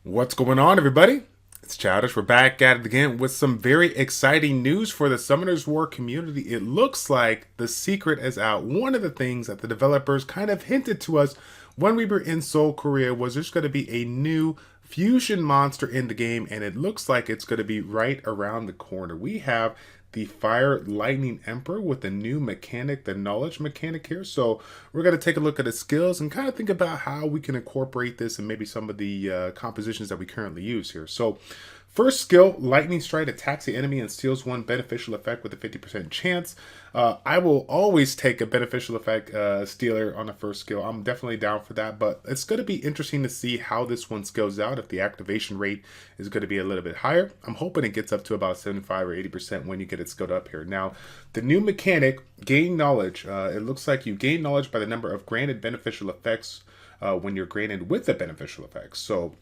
What's going on, everybody? It's Childish. We're back at it again with some very exciting news for the Summoners War community. It looks like the secret is out. One of the things that the developers kind of hinted to us when we were in Seoul, Korea, was there's going to be a new fusion monster in the game, and it looks like it's going to be right around the corner. We have the Fire Lightning Emperor with the new mechanic, the knowledge mechanic here. So we're going to take a look at his skills and kind of think about how we can incorporate this and maybe some of the compositions that we currently use here. So first skill, Lightning Strike, attacks the enemy and steals one beneficial effect with a 50% chance. I will always take a beneficial effect stealer on the first skill. I'm definitely down for that, but it's going to be interesting to see how this one scales out, if the activation rate is going to be a little bit higher. I'm hoping it gets up to about 75 or 80% when you get it scaled up here. Now, the new mechanic, Gain Knowledge. It looks like you gain knowledge by the number of granted beneficial effects when you're granted with the beneficial effects. So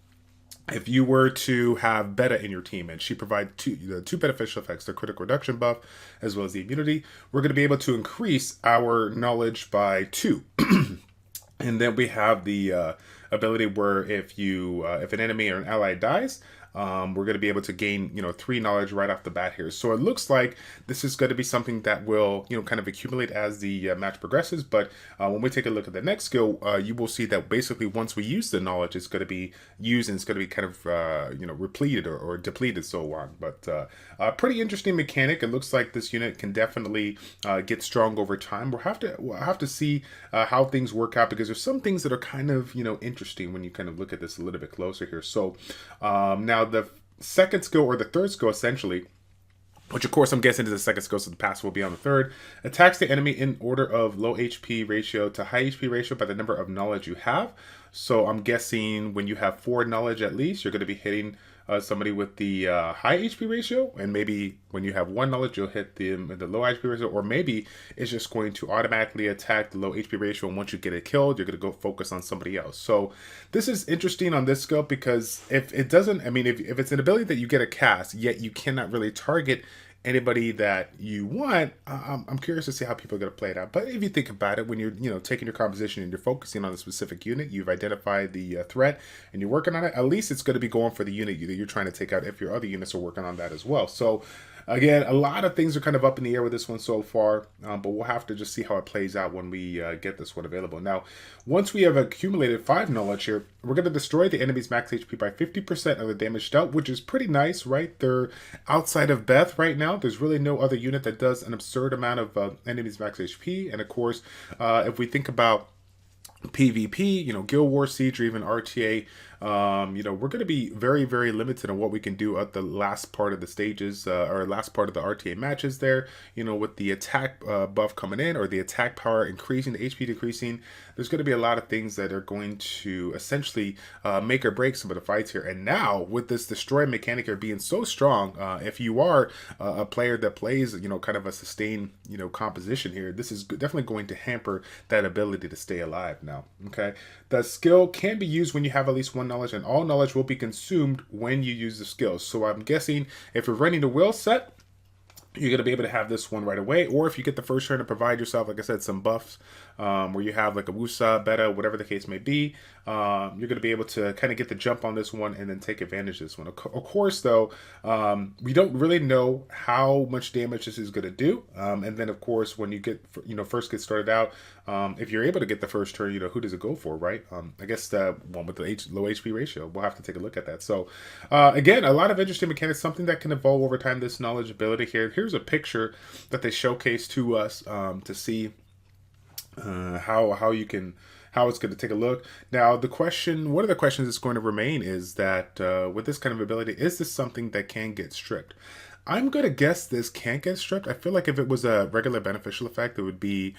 if you were to have Beta in your team and she provides two beneficial effects, the critical reduction buff as well as the immunity, we're going to be able to increase our knowledge by 2. And then we have the ability where if an enemy or an ally dies, we're going to be able to gain 3 knowledge right off the bat here. So it looks like this is going to be something that will kind of accumulate as the match progresses. But when we take a look at the next skill, you will see that basically once we use the knowledge, it's going to be used and it's going to be kind of repleted or depleted, so on. But pretty interesting mechanic. It looks like this unit can definitely get strong over time. We'll have to see how things work out, because there's some things that are kind of interesting when you kind of look at this a little bit closer here. So now the second skill, or the third skill essentially, which of course I'm guessing is the second skill, so the pass will be on the third, attacks the enemy in order of low HP ratio to high HP ratio by the number of knowledge you have. So I'm guessing when you have 4 knowledge at least, you're going to be hitting somebody with the high HP ratio, and maybe when you have 1 knowledge, you'll hit the low HP ratio, or maybe it's just going to automatically attack the low HP ratio, and once you get it killed, you're going to go focus on somebody else. So this is interesting on this skill, because if it doesn't, I mean, if it's an ability that you get a cast, yet you cannot really target anybody that you want, I'm curious to see how people are going to play it out. But if you think about it, when you're taking your composition and you're focusing on a specific unit, you've identified the threat and you're working on it, at least it's going to be going for the unit that you're trying to take out, if your other units are working on that as well. So again, a lot of things are kind of up in the air with this one so far, but we'll have to just see how it plays out when we get this one available. Now, once we have accumulated 5 knowledge here, we're going to destroy the enemy's max HP by 50% of the damage dealt, which is pretty nice, right? They're outside of Beth right now. There's really no other unit that does an absurd amount of enemy's max HP. And of course, if we think about PvP, Guild War, Siege, or even RTA, we're going to be very, very limited on what we can do at the last part of the stages, or last part of the RTA matches there, with the attack buff coming in, or the attack power increasing, the HP decreasing. There's going to be a lot of things that are going to essentially make or break some of the fights here. And now, with this destroy mechanic here being so strong, if you are a player that plays, kind of a sustained, composition here, this is definitely going to hamper that ability to stay alive now. Okay, the skill can be used when you have at least 1 knowledge, and all knowledge will be consumed when you use the skill. So I'm guessing if you're running the will set, you're going to be able to have this one right away. Or if you get the first turn to provide yourself, like I said, some buffs, where you have like a Wusa, Beta, whatever the case may be, you're going to be able to kind of get the jump on this one and then take advantage of this one. Of course, though, we don't really know how much damage this is going to do. And then, of course, when you get, first get started out, if you're able to get the first turn, who does it go for, right? I guess the one with the low HP ratio. We'll have to take a look at that. So, again, a lot of interesting mechanics, something that can evolve over time, this knowledge ability here. Here's a picture that they showcase to us to see how it's going to take a look. Now, one of the questions that's going to remain is that with this kind of ability, is this something that can get stripped? I'm going to guess this can't get stripped. I feel like if it was a regular beneficial effect, it would be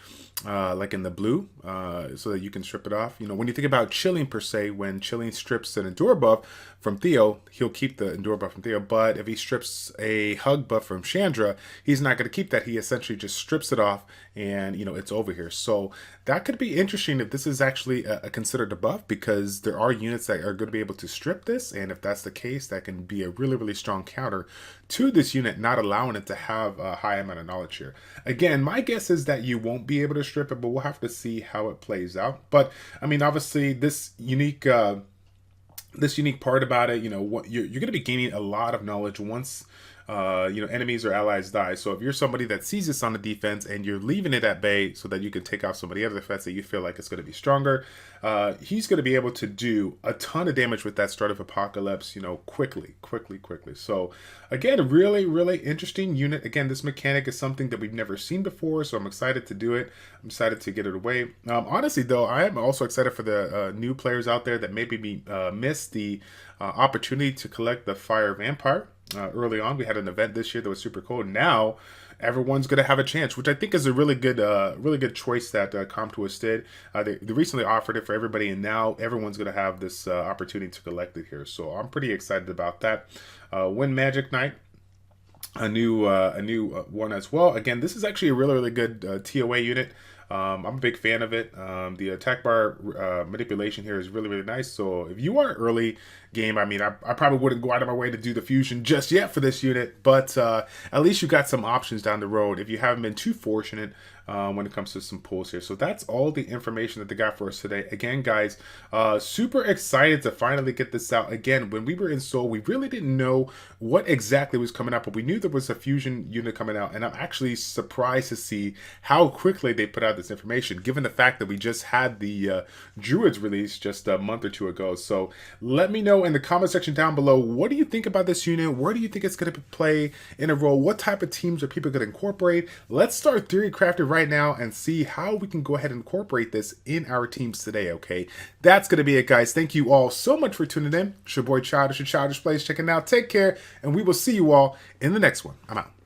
like in the blue, so that you can strip it off. When you think about chilling per se, when chilling strips an endure buff from Theo, he'll keep the endure buff from Theo. But if he strips a hug buff from Chandra, he's not going to keep that. He essentially just strips it off, and it's over here. So that could be interesting if this is actually a considered a buff, because there are units that are going to be able to strip this, and if that's the case, that can be a really, really strong counter to this unit, not allowing it to have a high amount of knowledge here. Again, my guess is that you won't be able to strip it, but we'll have to see how it plays out. But I mean, obviously, this unique this unique part about it, what you're going to be gaining a lot of knowledge once enemies or allies die. So if you're somebody that sees this on the defense and you're leaving it at bay so that you can take out somebody other defense that you feel like is going to be stronger, he's going to be able to do a ton of damage with that start of Apocalypse, quickly. So again, really, really interesting unit. Again, this mechanic is something that we've never seen before, so I'm excited to do it. I'm excited to get it away. Honestly, though, I am also excited for the new players out there that maybe missed the opportunity to collect the Fire Vampire. Early on, we had an event this year that was super cool. Now everyone's going to have a chance, which I think is a really good choice that Comtois did. They recently offered it for everybody, and now everyone's going to have this opportunity to collect it here. So I'm pretty excited about that. When Magic Knight, a new one as well. Again, this is actually a really good TOA unit. I'm a big fan of it. The attack bar manipulation here is really nice. So if you are early game, I mean, I probably wouldn't go out of my way to do the fusion just yet for this unit, but at least you got some options down the road if you haven't been too fortunate when it comes to some pulls here. So that's all the information that they got for us today. Again, guys, super excited to finally get this out. Again, when we were in Seoul, we really didn't know what exactly was coming out, but we knew there was a fusion unit coming out, and I'm actually surprised to see how quickly they put out this information, given the fact that we just had the Druids release just a month or two ago. So let me know in the comment section down below, what do you think about this unit? Where do you think it's going to play in a role? What type of teams are people going to incorporate? Let's start Theory Crafted right now and see how we can go ahead and incorporate this in our teams today, okay? That's going to be it, guys. Thank you all so much for tuning in. It's your boy Childish, your Childish Plays checking out. Take care, and we will see you all in the next one. I'm out.